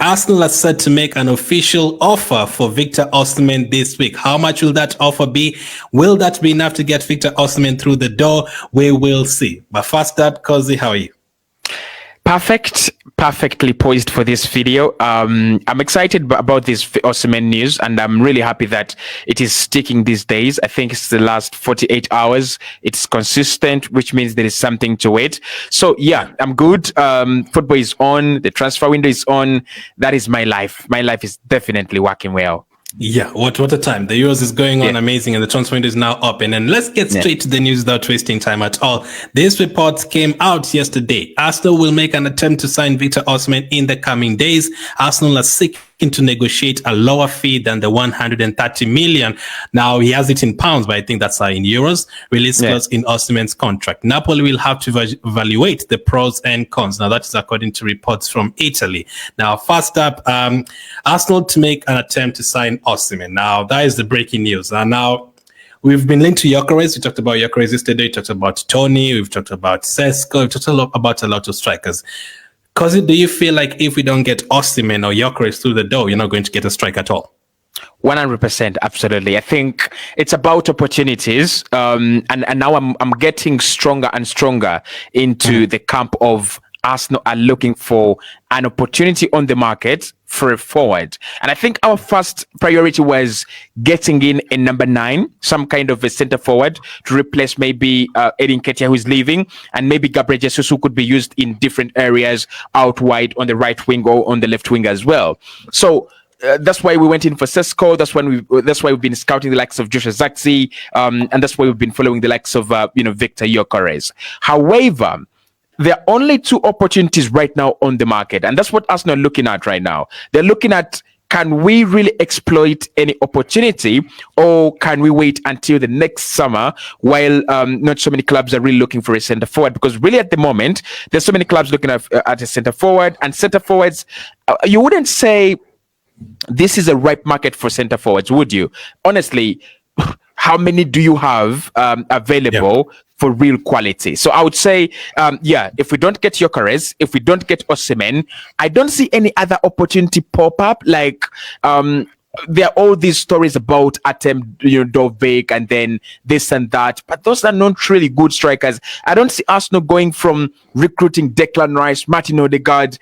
Arsenal are set to make an official offer for Victor Osimhen this week. How much will that offer be? Will that be enough to get Victor Osimhen through the door? We will see. But first up, Kosi, how are you? Perfectly poised for this video. I'm excited about this Osimhen news, and I'm really happy that it is sticking these days. I think it's the last 48 hours. It's consistent, which means there is something to it. So yeah, I'm good. Football is on. The transfer window is on. That is my life. My life is definitely working well. Yeah, what a time. The Euros is going on amazing, and the transfer window is now open. And let's get straight to the news without wasting time at all. This report came out yesterday. Arsenal will make an attempt to sign Victor Osimhen in the coming days. Arsenal are seeking to negotiate a lower fee than the 130 million. Now, he has it in pounds, but I think that's in euros. Release clause in Osimhen's contract. Napoli will have to evaluate the pros and cons. Now, that is according to reports from Italy. Now, first up, Arsenal to make an attempt to sign Osimhen. Now, that is the breaking news. And now, we've been linked to Gyökeres. We talked about Gyökeres yesterday. We talked about Tony. We've talked about Sesko. We've talked about a lot of strikers. Kosi, do you feel like if we don't get Osimhen or Gyökeres through the door, you're not going to get a strike at all? 100%, absolutely. I think it's about opportunities, and now I'm getting stronger and stronger into the camp of Arsenal are looking for an opportunity on the market for a forward. And I think our first priority was getting in a number 9, some kind of a center forward to replace maybe Eddie Nketiah, who is leaving, and maybe Gabriel Jesus, who could be used in different areas out wide on the right wing or on the left wing as well. So that's why we went in for Sesko. That's why we've been scouting the likes of Joshua Zirkzee, and that's why we've been following the likes of Victor Gyökeres. However, there are only 2 opportunities right now on the market, and that's what Arsenal are looking at right now. They're looking at, can we really exploit any opportunity, or can we wait until the next summer while not so many clubs are really looking for a centre forward? Because really at the moment, there's so many clubs looking at a centre forward, and centre forwards, you wouldn't say this is a ripe market for centre forwards, would you? Honestly, how many do you have available for real quality? So I would say, if we don't get Gyökeres, if we don't get Osimhen, I don't see any other opportunity pop up. Like, there are all these stories about Dovbyk and then this and that, but those are not really good strikers. I don't see Arsenal going from recruiting Declan Rice, Martin Odegaard,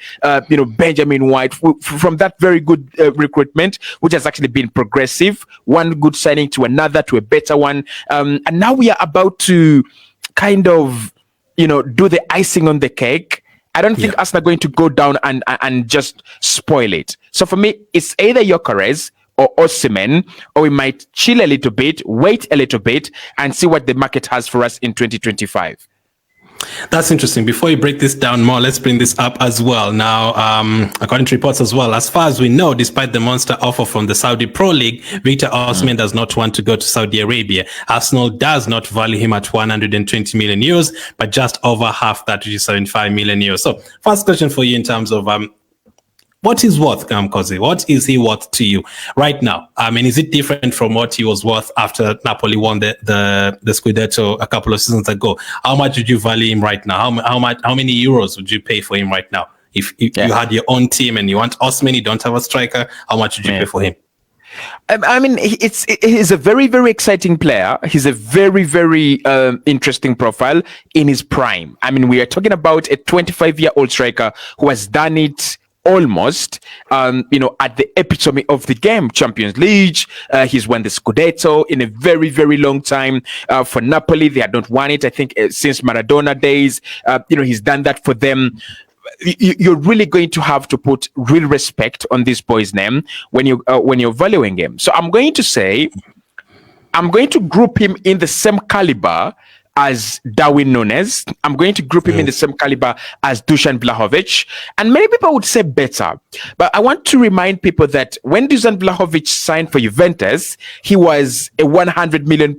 Benjamin White, from that very good recruitment, which has actually been progressive, one good signing to another, to a better one. And now we are about to kind of, do the icing on the cake. I don't think Arsenal are going to go down and just spoil it. So for me, it's either Gyökeres or Osimhen, or we might chill a little bit, wait a little bit, and see what the market has for us in 2025. That's interesting. Before you break this down more, let's bring this up as well. Now, according to reports as well, as far as we know, despite the monster offer from the Saudi Pro League, Victor Osimhen does not want to go to Saudi Arabia. Arsenal does not value him at 120 million euros, but just over half that, which is 75 million euros. So, first question for you in terms of what is worth, Kosi? What is he worth to you right now? I mean, is it different from what he was worth after Napoli won the Scudetto a couple of seasons ago? How much would you value him right now? How many euros would you pay for him right now? If you had your own team and you want Osimhen, you don't have a striker, how much would you pay for him? I mean, he's a very, very exciting player. He's a very, very interesting profile in his prime. I mean, we are talking about a 25-year-old striker who has done it almost, at the epitome of the game, Champions League. He's won the Scudetto in a very, very long time. For Napoli, they had not won it, I think, since Maradona days. He's done that for them. You're really going to have to put real respect on this boy's name when you're valuing him. So I'm going to say, I'm going to group him in the same caliber as Darwin Núñez. I'm going to group him in the same caliber as Dusan Vlahovic. And many people would say better. But I want to remind people that when Dusan Vlahovic signed for Juventus, he was a 100 million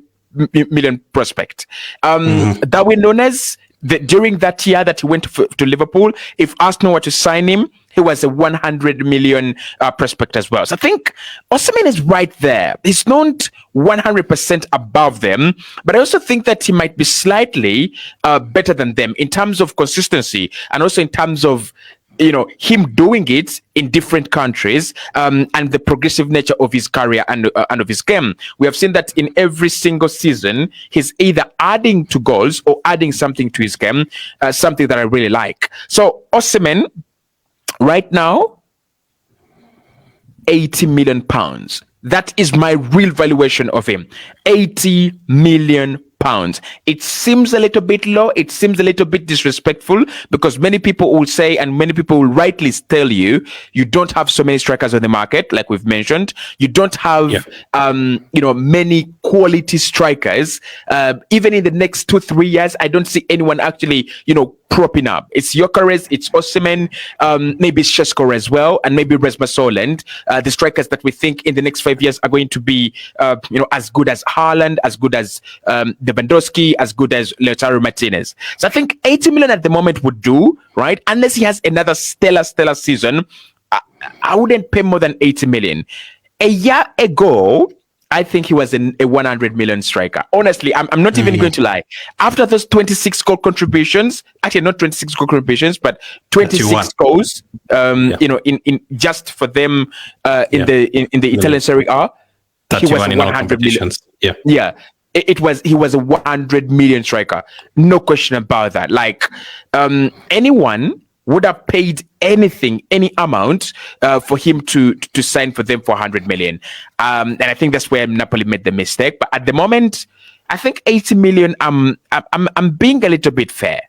prospect. Darwin Núñez, during that year that he went to Liverpool, if Arsenal were to sign him, he was a 100 million prospect as well. So I think Osimhen is right there. He's not 100% above them, but I also think that he might be slightly better than them in terms of consistency and also in terms of him doing it in different countries, and the progressive nature of his career and of his game. We have seen that in every single season, he's either adding to goals or adding something to his game, something that I really like. So Osimhen, right now, £80 million. That is my real valuation of him. £80 million. It seems a little bit low. It seems a little bit disrespectful, because many people will say, and many people will rightly tell you, you don't have so many strikers on the market, like we've mentioned. You don't have, many quality strikers. Even in the next 2-3 years, I don't see anyone actually, propping up. It's Gyökeres, it's Osimhen, maybe it's Šeško as well, and maybe Rasmus Højlund, the strikers that we think in the next 5 years are going to be, as good as Haaland, as good as Lewandowski, as good as Lautaro Martinez. So I think 80 million at the moment would do, right? Unless he has another stellar season, I wouldn't pay more than 80 million. A year ago, I think he was a 100 million striker. Honestly, I'm not even going to lie. After those 26 goal contributions, actually not 26 goal contributions, but 26 goals, in just for them in the Italian Serie A, he was 100 million. Yeah. He was a 100 million striker. No question about that. Like, anyone would have paid anything, any amount, for him to sign for them for 100 million. And I think that's where Napoli made the mistake. But at the moment, I think 80 million, I'm being a little bit fair.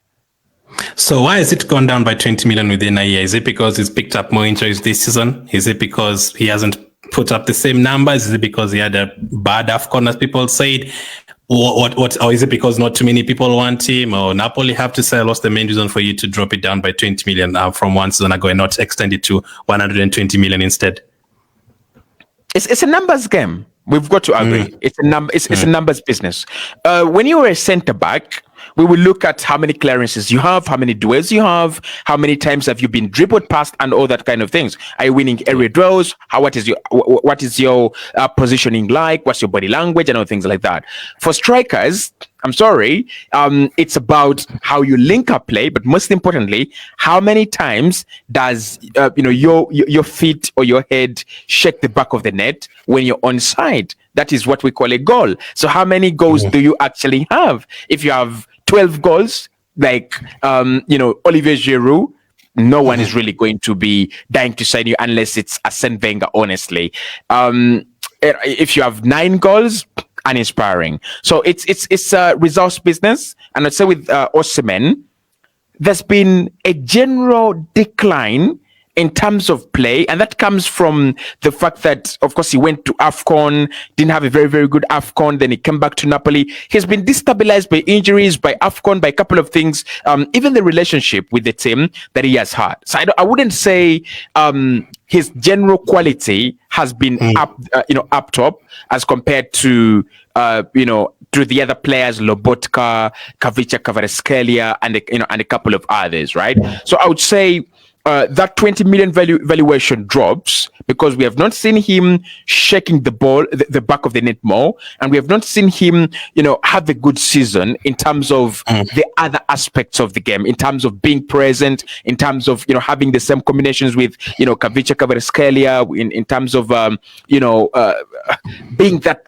So why has it gone down by 20 million within a year? Is it because he's picked up more injuries this season? Is it because he hasn't put up the same numbers? Is it because he had a bad AFCON, as people said? Or is it because not too many people want him, or Napoli have to sell? What's the main reason for you to drop it down by 20 million from one season ago and not extend it to 120 million instead? It's a numbers game. We've got to agree. It's a numbers business. When you are a centre back, we will look at how many clearances you have, how many duels you have, how many times have you been dribbled past, and all that kind of things. Are you winning area duels? What is your positioning like? What's your body language and all things like that? For strikers, I'm sorry, it's about how you link up play, but most importantly, how many times does your feet or your head shake the back of the net when you're onside? That is what we call a goal. So how many goals do you actually have? If you have 12 goals, like Olivier Giroud, no one is really going to be dying to sign you unless it's Arsene Wenger, honestly. If you have 9 goals, uninspiring. So it's a results business. And I'd say with Osimhen, there's been a general decline in terms of play, and that comes from the fact that, of course, he went to AFCON, didn't have a very, very good AFCON, then he came back to Napoli. He's been destabilized by injuries, by AFCON, by a couple of things, even the relationship with the team that he has had. So I wouldn't say his general quality has been up top as compared to to the other players, Lobotka, Kavica Kvaratskhelia, and a couple of others, right? So I would say that 20 million valuation drops because we have not seen him shaking the ball, the back of the net more, and we have not seen him, have a good season in terms of the other aspects of the game, in terms of being present, in terms of having the same combinations with Kavica Kvaratskhelia, in terms of being that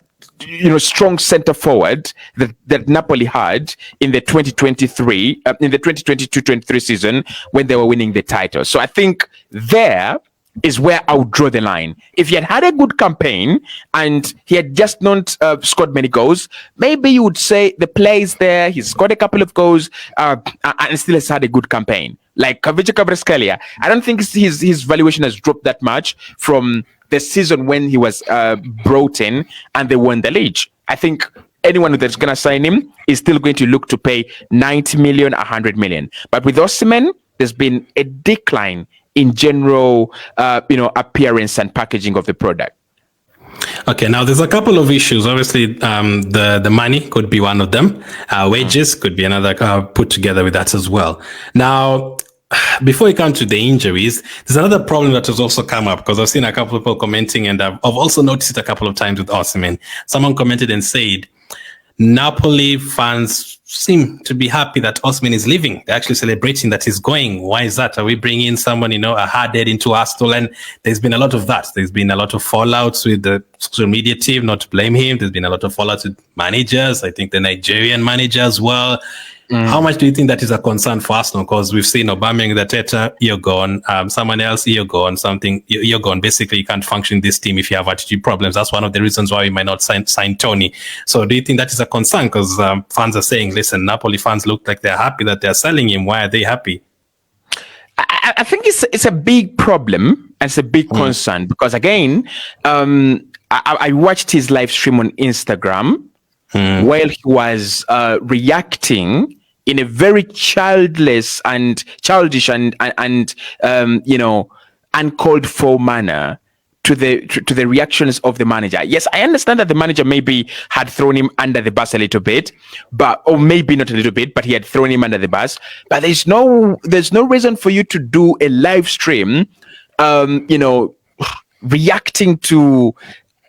strong center forward that Napoli had in the 2022-23 season when they were winning the title. So I think there is where I would draw the line. If he had a good campaign and he had just not scored many goals, maybe you would say the play is there, he's scored a couple of goals and still has had a good campaign. Like Kavica Kvaratskhelia, I don't think his valuation has dropped that much from the season when he was brought in and they won the league. I think anyone that's going to sign him is still going to look to pay 90 million, 100 million. But with Osimhen, there's been a decline in general, appearance and packaging of the product. Okay, now there's a couple of issues. Obviously, the money could be one of them. Wages could be another put together with that as well. Now, before we come to the injuries, there's another problem that has also come up because I've seen a couple of people commenting, and I've also noticed it a couple of times with Osimhen. Someone commented and said, Napoli fans seem to be happy that Osimhen is leaving. They're actually celebrating that he's going. Why is that? Are we bringing in someone, a hard-head into Arsenal? And there's been a lot of that. There's been a lot of fallouts with the social media team, not to blame him. There's been a lot of fallouts with managers. I think the Nigerian manager as well. How much do you think that is a concern for Arsenal? Because we've seen Aubameyang, the Teta, you're gone. Someone else, you're gone. You're gone. Basically, you can't function in this team if you have attitude problems. That's one of the reasons why we might not sign Tony. So do you think that is a concern? Because fans are saying, listen, Napoli fans look like they're happy that they're selling him. Why are they happy? I think it's a big problem. It's a big concern because, again, I watched his live stream on Instagram while he was reacting in a very childish and uncalled for manner to the reactions of the manager. Yes, I understand that the manager maybe had thrown him under the bus a little bit, or maybe not a little bit, but he had thrown him under the bus. But there's no reason for you to do a live stream, reacting to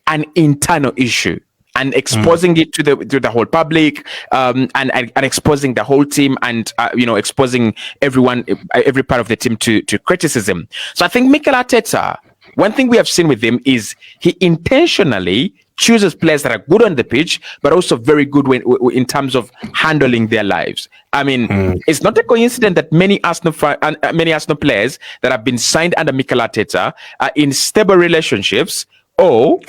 an internal issue and exposing it to the whole public, and exposing the whole team, and exposing everyone, every part of the team to criticism. So I think Mikel Arteta, one thing we have seen with him is he intentionally chooses players that are good on the pitch, but also very good in terms of handling their lives. I mean, it's not a coincidence that many Arsenal players that have been signed under Mikel Arteta are in stable relationships, or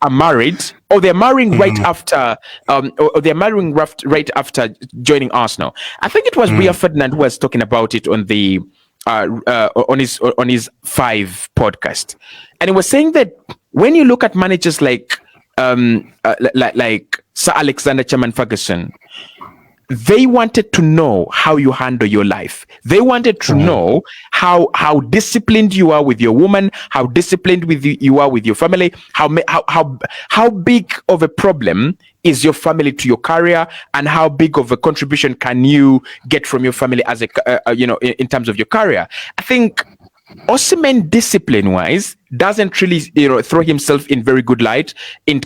are married, or they're marrying right after, or they're marrying right after joining Arsenal. I think it was Rio Ferdinand who was talking about it on the on his 5 podcast, and he was saying that when you look at managers like Sir Alexander Chairman Ferguson, they wanted to know how you handle your life. They wanted to know how disciplined you are with your woman, how disciplined you are with your family, how big of a problem is your family to your career, and how big of a contribution can you get from your family as in terms of your career. I think Osimhen, discipline-wise, doesn't really throw himself in very good light when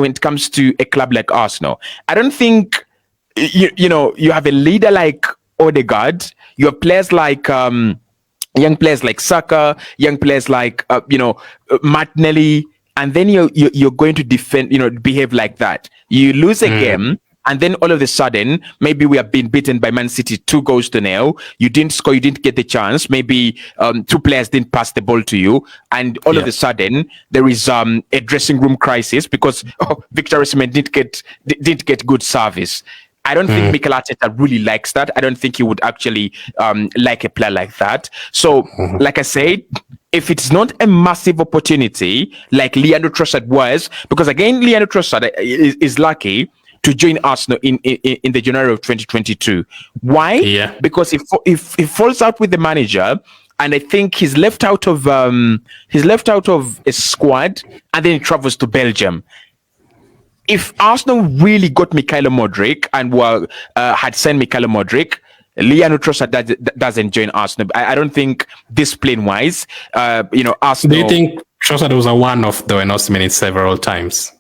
it comes to a club like Arsenal. I don't think you have a leader like Odegaard, you have players like young players like Saka, young players like Martinelli, and then you're going to behave like that. You lose a game, and then all of a sudden, maybe we have been beaten by Man City 2-0. You didn't score, you didn't get the chance. Maybe 2 players didn't pass the ball to you, and all of a sudden there is a dressing room crisis because Victor Osimhen didn't get good service. I don't think Mikel Arteta really likes that. I don't think he would actually like a player like that. So, like I said, if it's not a massive opportunity like Leandro Trossard was, because again, Leandro Trossard is lucky to join Arsenal in the January of 2022. Why? Yeah. Because if he falls out with the manager, and I think he's left out of a squad, and then he travels to Belgium. If Arsenal really got Mykhailo Mudryk and had signed Mykhailo Mudryk, Leandro Trossard doesn't join Arsenal. I don't think discipline-wise, Arsenal. Do you think Trossard was a one-off though, and Osimhen several times?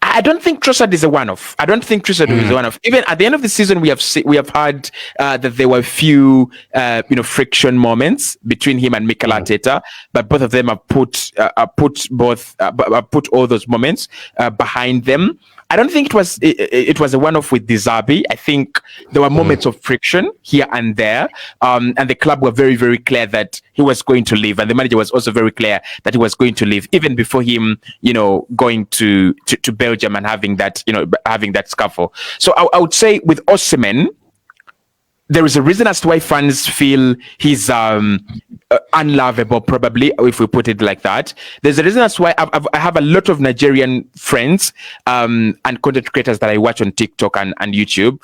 I don't think Trossard is a one-off. Is a one-off. Even at the end of the season, we have had that there were a few friction moments between him and Mikel Arteta, but both of them have put all those moments behind them. I don't think it was a one-off with De Zerbi. I think there were moments of friction here and there, and the club were very, very clear that he was going to leave, and the manager was also very clear that he was going to leave, even before him, going to Belgium and having that scuffle. So I would say with Osimhen, there is a reason as to why fans feel he's unlovable, probably, if we put it like that. There's a reason as to why I have a lot of Nigerian friends and content creators that I watch on TikTok and YouTube.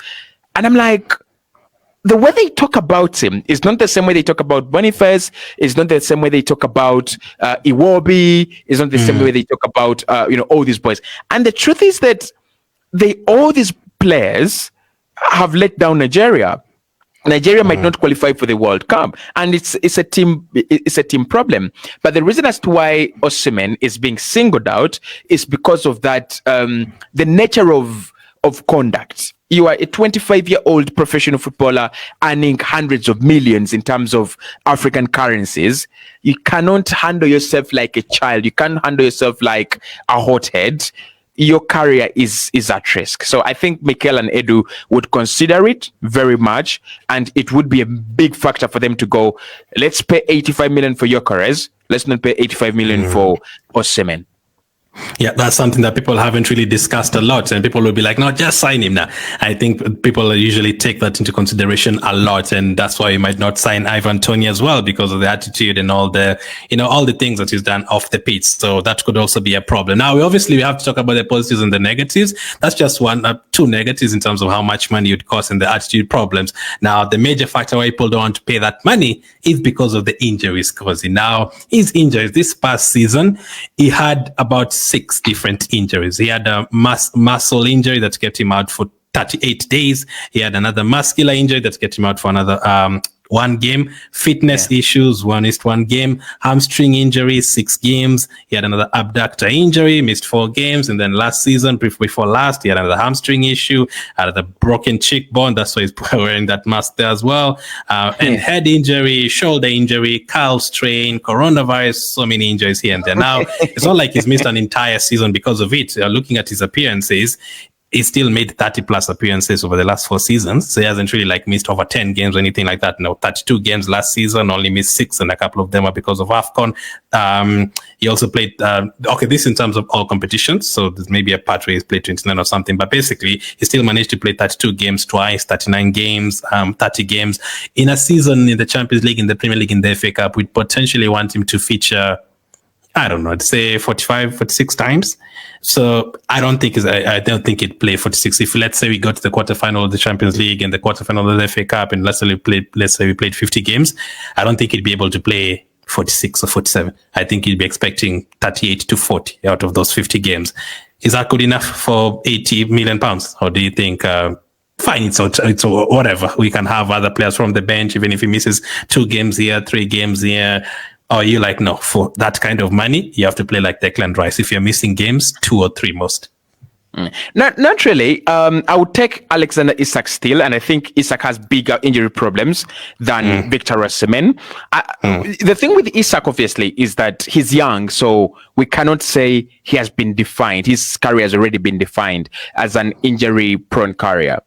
And I'm like, the way they talk about him is not the same way they talk about Boniface, is not the same way they talk about Iwobi, is not the same way they talk about all these boys. And the truth is that all these players have let down Nigeria. Nigeria might not qualify for the World Cup, and it's a team problem. But the reason as to why Osimhen is being singled out is because of that the nature of of conduct. You are a 25-year-old professional footballer earning hundreds of millions in terms of African currencies. You cannot handle yourself like a child. You can't handle yourself like a hothead. Your career is at risk. So I think Mikel and Edu would consider it very much, and it would be a big factor for them to go, let's pay 85 million for Gyökeres. Let's not pay 85 million for Osimhen. Yeah, that's something that people haven't really discussed a lot, and people will be like, no, just sign him now. I think people usually take that into consideration a lot, and that's why you might not sign Ivan Toney as well, because of the attitude and all the, all the things that he's done off the pitch. So that could also be a problem. Now, we have to talk about the positives and the negatives. That's just two negatives in terms of how much money it would cost and the attitude problems. Now, the major factor why people don't want to pay that money is because of the injuries, because now his injuries this past season, he had about 6 different injuries. He had a muscle injury that kept him out for 38 days. He had another muscular injury that kept him out for another 1 game. Fitness issues, 1 game. Hamstring injury, 6 games. He had another abductor injury, missed 4 games. And then last season, before last, he had another hamstring issue, had a broken cheekbone. That's why he's wearing that mask there as well. And head injury, shoulder injury, calf strain, coronavirus, so many injuries here and there. Now, it's not like he's missed an entire season because of it. Looking at his appearances, he still made 30 plus appearances over the last 4 seasons. So he hasn't really missed over 10 games or anything like that. No, 32 games last season, only missed 6, and a couple of them are because of AFCON. He also played, this in terms of all competitions. So there's maybe a part where he's played 29 or something, but basically he still managed to play 32 games twice, 39 games, 30 games in a season in the Champions League, in the Premier League, in the FA Cup. We'd potentially want him to feature, I don't know, I'd say 45, 46 times. So I don't think he'd play 46. If let's say we got to the quarterfinal of the Champions League and the quarterfinal of the FA Cup, and let's say we played 50 games, I don't think he'd be able to play 46 or 47. I think he'd be expecting 38 to 40 out of those 50 games. Is that good enough for 80 million pounds? Or do you think, fine, it's whatever. We can have other players from the bench, even if he misses 2 games here, 3 games here. Or you no, for that kind of money, you have to play like Declan Rice. If you're missing games, 2 or 3 most. Not really. I would take Alexander Isak still, and I think Isak has bigger injury problems than Victor Osimhen. The thing with Isak, obviously, is that he's young, so we cannot say he has been defined. His career has already been defined as an injury-prone career.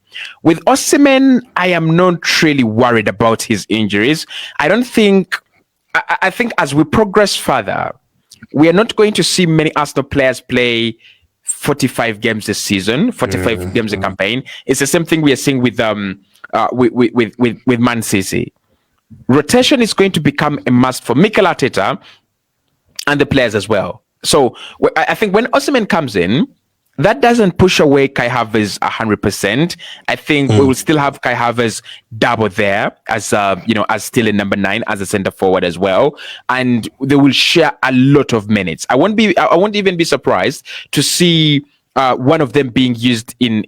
With Osimhen, I am not really worried about his injuries. I think as we progress further, we are not going to see many Arsenal players play 45 games this season, 45 games a campaign. It's the same thing we are seeing with Man City. Rotation is going to become a must for Mikel Arteta and the players as well. So I think when Osimhen comes in, that doesn't push away Kai Havertz 100%. I think we will still have Kai Havertz double there as as still in number 9 as a center forward as well, and they will share a lot of minutes. I won't even be surprised to see one of them being used in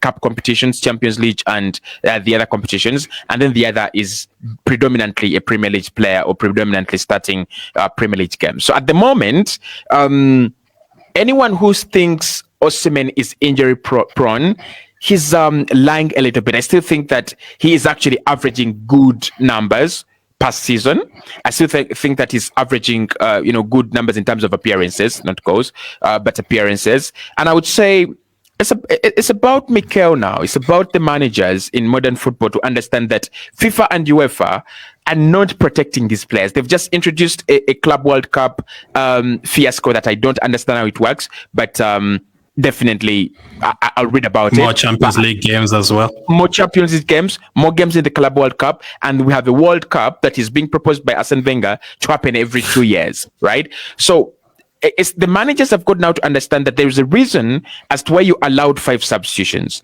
cup competitions, Champions League, and the other competitions, and then the other is predominantly a Premier League player or predominantly starting Premier League games. So at the moment, anyone who thinks Osimhen is injury prone, he's lying a little bit. I still think that he is actually averaging good numbers past season. I still think that he's averaging good numbers in terms of appearances, not goals, but appearances. And I would say it's about Mikel now. It's about the managers in modern football to understand that FIFA and UEFA are not protecting these players. They've just introduced a Club World Cup fiasco that I don't understand how it works, but definitely I'll read about it. More Champions League games as well. More Champions League games, more games in the Club World Cup, and we have a World Cup that is being proposed by Arsene Wenger to happen every 2 years, right? So it's the managers have got now to understand that there is a reason as to why you allowed 5 substitutions.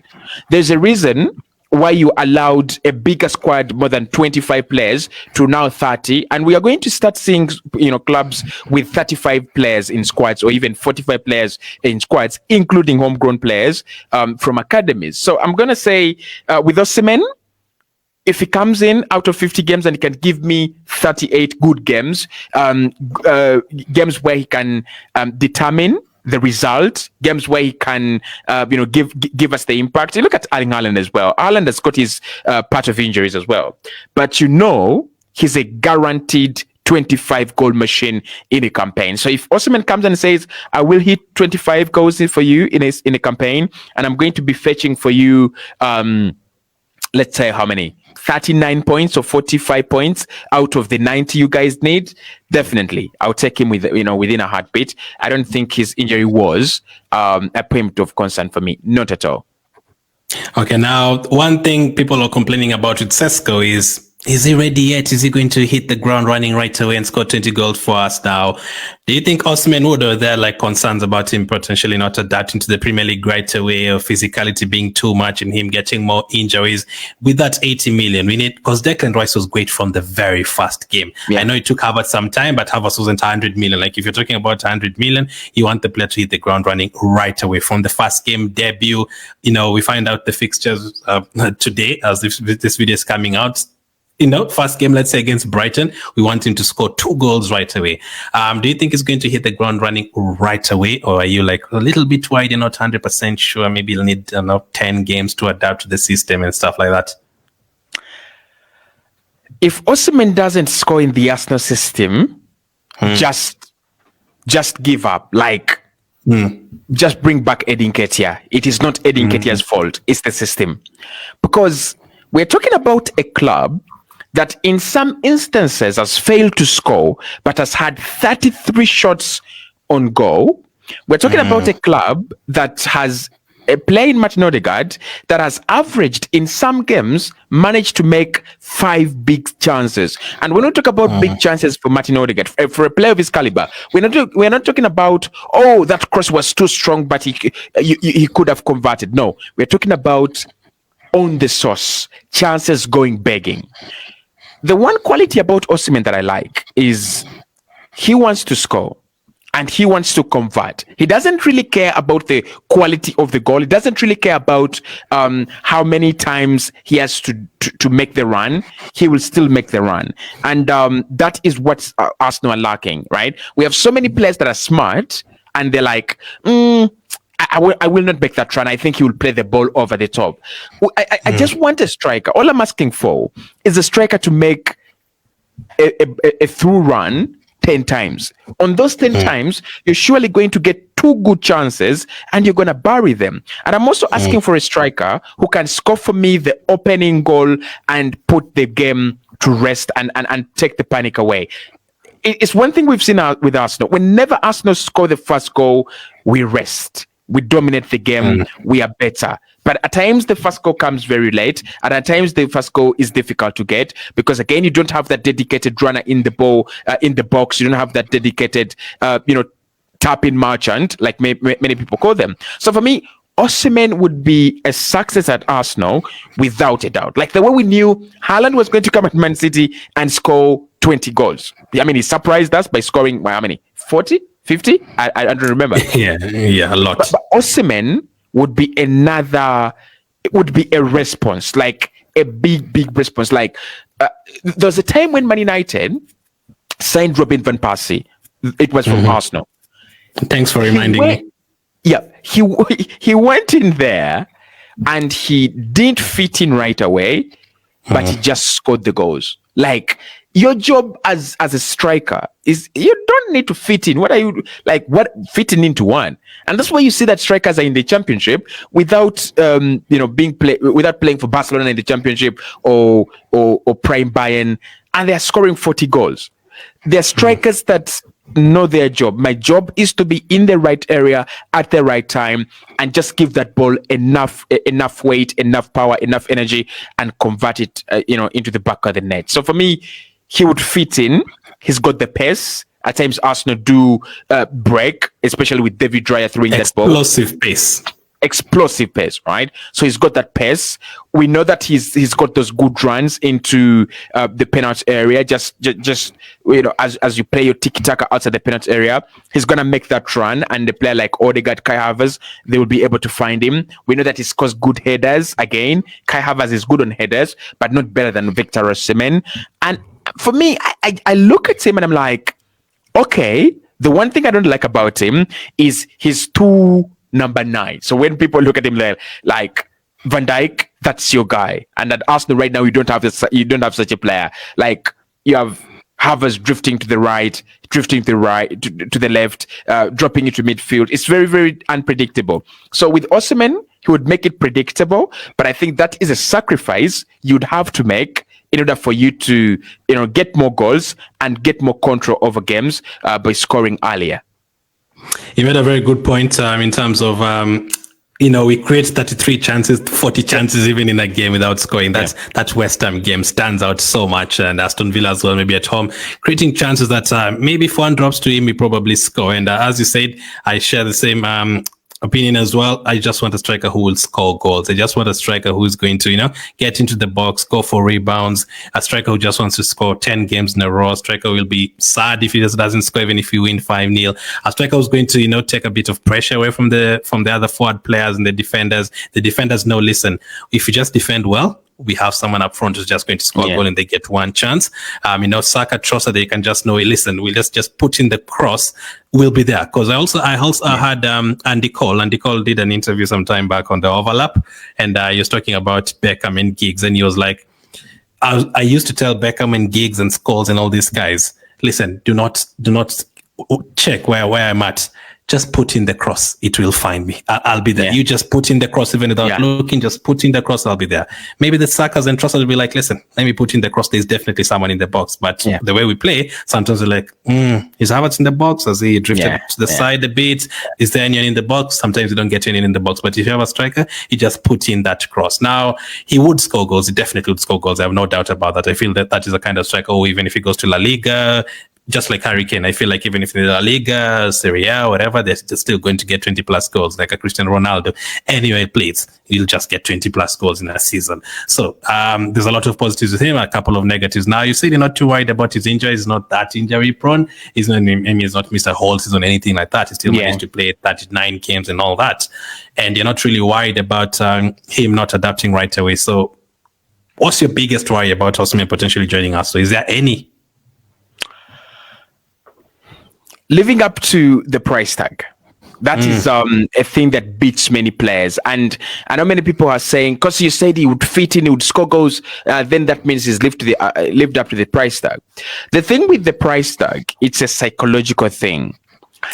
There's a reason why you allowed a bigger squad, more than 25 players, to now 30. And we are going to start seeing, clubs with 35 players in squads, or even 45 players in squads, including homegrown players from academies. So I'm going to say with Osimhen, if he comes in out of 50 games and he can give me 38 good games, games where he can determine the result, games where he can, give us the impact. You look at Erling Haaland as well. Haaland has got his part of injuries as well, but he's a guaranteed 25 goal machine in a campaign. So if Osimhen comes and says, I will hit 25 goals for you in a campaign, and I'm going to be fetching for you, let's say how many? 39 points or 45 points out of the 90 you guys need, definitely I'll take him within a heartbeat. I don't think his injury was a point of concern for me. Not at all. Okay, now one thing people are complaining about with Sesko is he ready yet? Is he going to hit the ground running right away and score 20 goals for us now? Do you think Osimhen would, or there like concerns about him potentially not adapting to the Premier League right away, or physicality being too much and him getting more injuries? With that 80 million, we need, because Declan Rice was great from the very first game. Yeah. I know it took Havertz some time, but Havertz wasn't 100 million. Like if you're talking about 100 million, you want the player to hit the ground running right away from the first game debut. We find out the fixtures today as this video is coming out. First game, let's say against Brighton, we want him to score 2 goals right away. Do you think he's going to hit the ground running right away, or are you like a little bit wide, you're not 100% sure? Maybe he'll need 10 games to adapt to the system and stuff like that. If Osimhen doesn't score in the Arsenal system, just give up. Just bring back Eddie Nketiah. It is not Eddie Nketiah's fault. It's the system. Because we're talking about a club that in some instances has failed to score, but has had 33 shots on goal. We're talking about a club that has a player in Martin Odegaard that has averaged in some games, managed to make 5 big chances. And when we talk about big chances for Martin Odegaard, for a player of his caliber, we're not talking about, that cross was too strong, but he could have converted. No, we're talking about on the sauce, chances going begging. The one quality about Osimhen that I like is he wants to score and he wants to convert. He doesn't really care about the quality of the goal. He doesn't really care about how many times he has to make the run. He will still make the run. And that is what Arsenal are lacking, right? We have so many players that are smart and they're like, I will not make that run. I think he will play the ball over the top. I just want a striker. All I'm asking for is a striker to make a through run 10 times. On those 10 times, you're surely going to get 2 good chances and you're going to bury them. And I'm also asking for a striker who can score for me the opening goal and put the game to rest and take the panic away. It's one thing we've seen with Arsenal. Whenever Arsenal score the first goal, we rest. We dominate the game. We are better. But at times the first goal comes very late, and at times the first goal is difficult to get because again you don't have that dedicated runner in the ball in the box. You don't have that dedicated tap-in merchant like many people call them. So for me, Osimhen would be a success at Arsenal without a doubt. Like the way we knew Haaland was going to come at Man City and score 20 goals. I mean, he surprised us by scoring how many? 40? 50? I don't remember. Yeah, a lot. But Osimhen would be a response, like a big response. Like there was a time when Man United signed Robin van Persie. It was from Arsenal. Thanks for reminding me. Yeah, he went in there and he didn't fit in right away, but he just scored the goals. Like your job as a striker is you don't need to fit in. What are you like? What fitting into one? And that's why you see that strikers are in the championship without without playing for Barcelona in the championship or Prime Bayern, and they are scoring 40 goals. They're strikers that know their job. My job is to be in the right area at the right time and just give that ball enough weight, enough power, enough energy, and convert it into the back of the net. So for me, he would fit in. He's got the pace. At times, Arsenal do break, especially with David Raya throwing that ball. Explosive pace, right? So he's got that pace. We know that he's got those good runs into the penalty area. Just as you play your tiki-taka outside the penalty area, he's gonna make that run. And the player like Odegaard, Kai Havertz, they will be able to find him. We know that he scores good headers. Again, Kai Havertz is good on headers, but not better than Victor Osimhen. And for me, I look at him and I'm like, okay, The one thing I don't like about him is his two number 9. So when people look at him like Van Dijk, that's your guy, and at Arsenal right now you don't have such a player. Like you have Havertz drifting to the right, drifting to the left, dropping into midfield. It's very, very unpredictable. So with Osimhen, he would make it predictable, but I think that is a sacrifice you'd have to make in order for you to, get more goals and get more control over games by scoring earlier. You made a very good point in terms of, we create 33 chances, 40 chances even in a game without scoring. That West Ham game stands out so much, and Aston Villa as well, maybe at home, creating chances that maybe if one drops to him, he probably score. And as you said, I share the same opinion as well. I just want a striker who will score goals. I just want a striker who's going to, get into the box, go for rebounds. A striker who just wants to score 10 games in a row. A striker will be sad if he doesn't score, even if you win 5-0. A striker who's going to, take a bit of pressure away from the other forward players and the defenders. The defenders know, listen, if you just defend well, we have someone up front who's just going to score a goal and they get one chance. Saka, Trossard, they can just know, listen, we'll just put in the cross, we'll be there. Because I also had Andy Cole. Andy Cole did an interview some time back on the Overlap, and he was talking about Beckham and Giggs, and he was like, I used to tell Beckham and Giggs and Scholes and all these guys, listen, do not check where I'm at. Just put in the cross. It will find me. I'll be there. You just put in the cross even without looking. Just put in the cross. I'll be there. Maybe the Sakas and Trossard will be like, listen, let me put in the cross. There's definitely someone in the box. But the way we play, sometimes we're like, is Havertz in the box? Has he drifted to the side a bit? Is there anyone in the box? Sometimes you don't get anyone in the box. But if you have a striker, you just put in that cross. Now, he would score goals. He definitely would score goals. I have no doubt about that. I feel that is a kind of striker who, even if he goes to La Liga, just like Harry Kane, I feel like even if in La Liga, Serie A, whatever, they're still going to get 20 plus goals, like a Cristiano Ronaldo. Anyway, please, he'll just get 20 plus goals in a season. So there's a lot of positives with him, a couple of negatives. Now, you said you're not too worried about his injury. He's not that injury prone. He's not missed a whole season or anything like that. He still managed to play 39 games and all that. And you're not really worried about him not adapting right away. So what's your biggest worry about Osimhen potentially joining us? So is there any? Living up to the price tag. That is a thing that beats many players. And I know many people are saying, because you said he would fit in, he would score goals, then that means he's lived up to the price tag. The thing with the price tag, it's a psychological thing.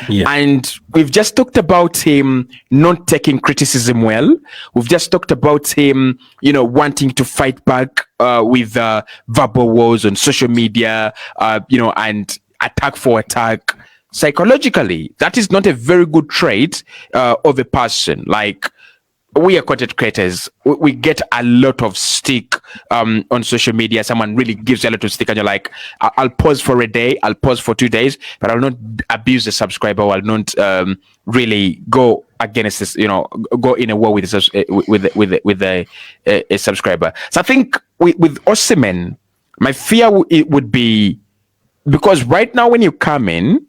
Yeah. And we've just talked about him not taking criticism well. We've just talked about him, wanting to fight back with verbal wars on social media, and attack for attack. Psychologically, that is not a very good trait of a person. Like, we are content creators. We get a lot of stick on social media. Someone really gives you a lot of stick and you're like, I'll pause for a day, I'll pause for 2 days, but I'll not abuse the subscriber. I'll not really go against this, go in a war with a subscriber. So I think with Osimhen, my fear would be, because right now when you come in,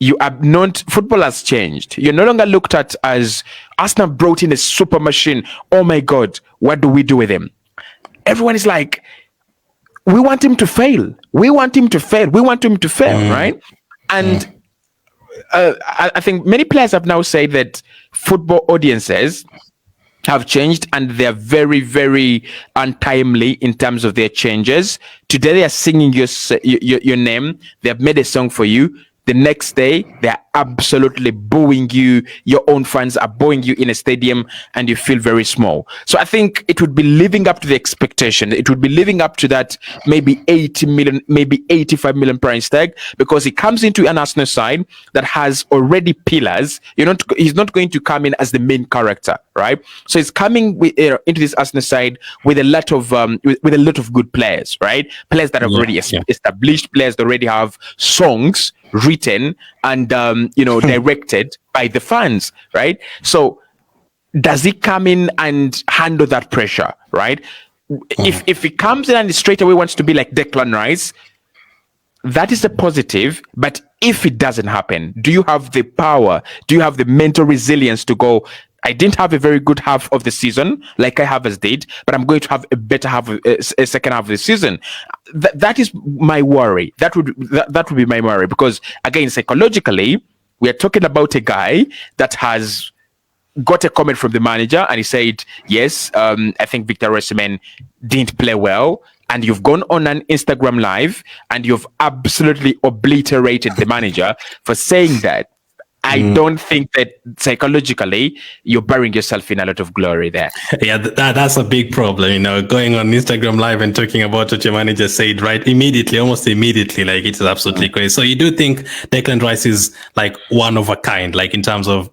you are not, football has changed. You're no longer looked at as Arsenal brought in a super machine. Oh my God, what do we do with him? Everyone is like, we want him to fail. We want him to fail. We want him to fail, right? And I think many players have now said that football audiences have changed and they're very, very untimely in terms of their changes. Today they are singing your name. They have made a song for you. The next day, they're absolutely booing you. Your own fans are booing you in a stadium and you feel very small. So I think it would be living up to the expectation. It would be living up to that maybe 80 million, maybe 85 million price tag, because he comes into an Arsenal side that has already pillars. He's not going to come in as the main character, right? So he's coming into this Arsenal side with a lot of with a lot of good players, right? Players that have already established, players that already have songs written and directed by the fans, right? So does he come in and handle that pressure, right? If he comes in and straight away wants to be like Declan Rice, that is a positive. But if it doesn't happen, do you have the power? Do you have the mental resilience to go, I didn't have a very good half of the season like Kai Havertz did, but I'm going to have a better half of a second half of the season. That is my worry. That would be my worry, because again, psychologically, we are talking about a guy that has got a comment from the manager, and he said, yes, I think Victor Osimhen didn't play well. And you've gone on an Instagram live and you've absolutely obliterated the manager for saying that. I don't think that psychologically you're burying yourself in a lot of glory there. Yeah, that's a big problem, you know, going on Instagram live and talking about what your manager said, right? Almost immediately, like it's absolutely crazy. So you do think Declan Rice is like one of a kind, like in terms of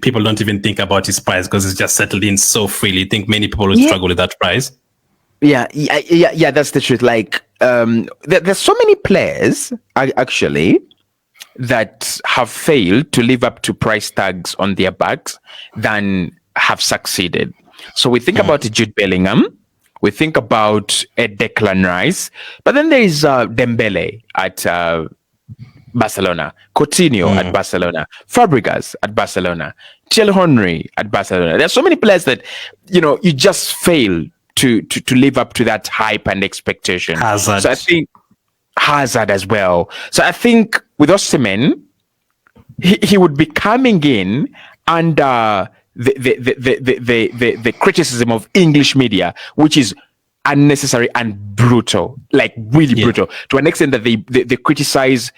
people don't even think about his price because it's just settled in so freely. You think many people would struggle with that price? Yeah, that's the truth. Like, there's so many players actually that have failed to live up to price tags on their backs than have succeeded. So we think about Jude Bellingham, we think about Declan Rice, but then there is Dembele at Barcelona, Coutinho at Barcelona, Fabregas at Barcelona, Thierry Henry at Barcelona. There's so many players that, you know, you just fail to live up to that hype and expectation. Hazard. So I think Hazard as well. So I think with Osimhen, he would be coming in under the criticism of English media, which is unnecessary and brutal, like really brutal, to an extent that they criticize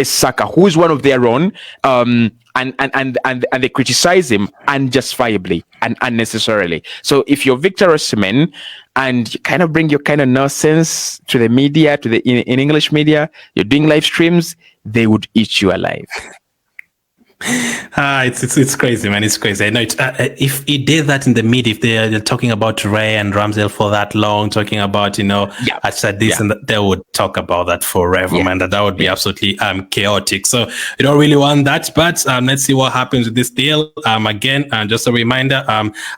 Saka, who is one of their own, and they criticize him unjustifiably and unnecessarily. So if you're Victor Osimhen and you kind of bring your kind of nonsense to the media, in English media, you're doing live streams, they would eat you alive. It's crazy, man. It's crazy. I know if he did that in the mid, if they're talking about Ray and Ramsdale for that long, talking about, you know, I said this and that, they would talk about that forever, man. That would be absolutely chaotic. So you don't really want that, but let's see what happens with this deal. Again, just a reminder,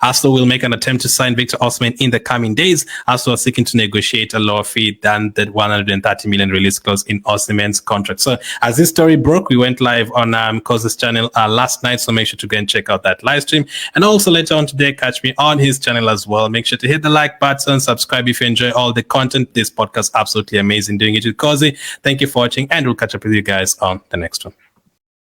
Arsenal will make an attempt to sign Victor Osimhen in the coming days. Arsenal are seeking to negotiate a lower fee than the 130 million release clause in Osimhen's contract. So as this story broke, we went live on Koz's channel last night, so make sure to go and check out that live stream. And also later on today, catch me on his channel as well. Make sure to hit the like button, subscribe if you enjoy all the content. This podcast absolutely amazing doing it with Kozi. Thank you for watching, and we'll catch up with you guys on the next one.